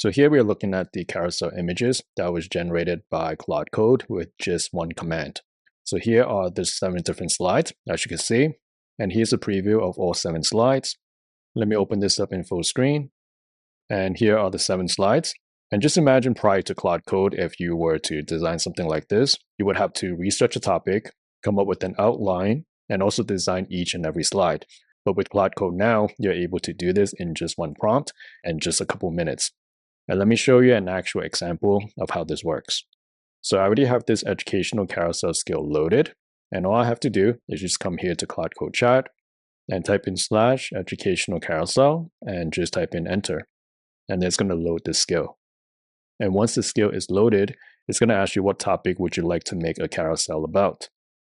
So here we're looking at the carousel images that was generated by Claude Code with just one command. So here are the 7 different slides, as you can see, and here's a preview of all 7 slides. Let me open this up in full screen, and here are the 7 slides. And just imagine prior to Claude Code, if you were to design something like this, you would have to research a topic, come up with an outline, and also design each and every slide. But with Claude Code now, you're able to do this in just one prompt and just a couple minutes. And let me show you an actual example of how this works. So I already have this educational carousel skill loaded, and all I have to do is just come here to Claude Code chat and type in /educational carousel and just type in enter. And it's going to load this skill. And once the skill is loaded, it's going to ask you what topic would you like to make a carousel about.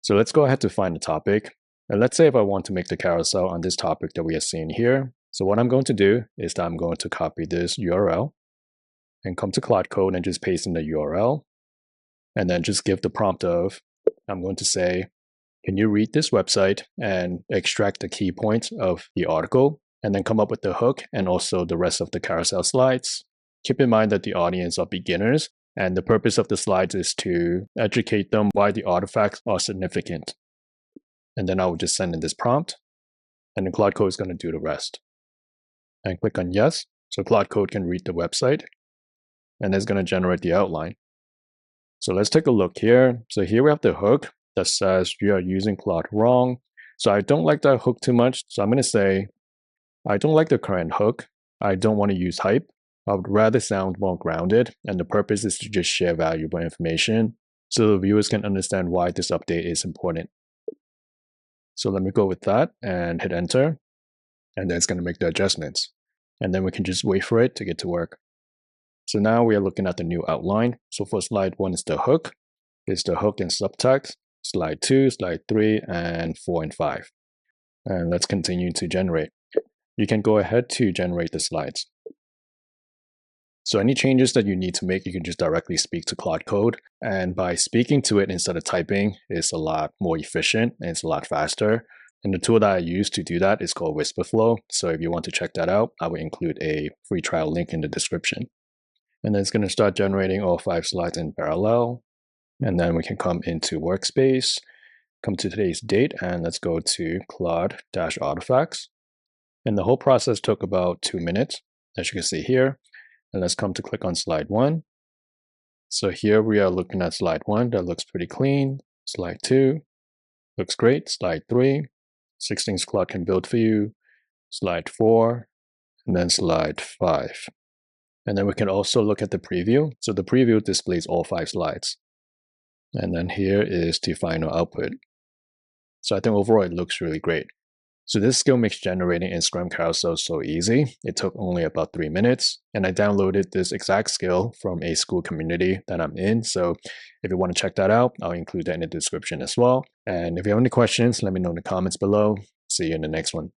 So let's go ahead to find the topic. And let's say if I want to make the carousel on this topic that we are seeing here. So what I'm going to do is that I'm going to copy this URL and come to Claude Code and just paste in the URL. And then just give the prompt of, I'm going to say, can you read this website and extract the key points of the article, and then come up with the hook and also the rest of the carousel slides. Keep in mind that the audience are beginners, and the purpose of the slides is to educate them why the artifacts are significant. And then I will just send in this prompt, and then Claude Code is going to do the rest. And click on yes, so Claude Code can read the website, and it's going to generate the outline. So let's take a look here. So here we have the hook that says you are using Claude wrong. So I don't like that hook too much. So I'm going to say, I don't like the current hook. I don't want to use hype. I would rather sound more grounded. And the purpose is to just share valuable information so the viewers can understand why this update is important. So let me go with that and hit enter. And then it's going to make the adjustments. And then we can just wait for it to get to work. So now we are looking at the new outline. So for slide 1 is the hook. It's the hook and subtext. Slide 2, slide 3, and 4 and 5. And let's continue to generate. You can go ahead to generate the slides. So any changes that you need to make, you can just directly speak to Claude Code. And by speaking to it instead of typing, it's a lot more efficient and it's a lot faster. And the tool that I use to do that is called Whisperflow. So if you want to check that out, I will include a free trial link in the description. And then it's going to start generating all 5 slides in parallel. And then we can come into Workspace, come to today's date, and let's go to Claude-Artifacts. And the whole process took about 2 minutes, as you can see here. And let's come to click on slide 1. So here we are looking at slide 1. That looks pretty clean. Slide 2 looks great. Slide 3, 6 things Claude can build for you. Slide 4, and then slide 5. And then we can also look at the preview. So the preview displays all 5 slides. And then here is the final output. So I think overall it looks really great. So this skill makes generating Instagram carousels so easy. It took only about 3 minutes. And I downloaded this exact skill from a school community that I'm in. So if you want to check that out, I'll include that in the description as well. And if you have any questions, let me know in the comments below. See you in the next one.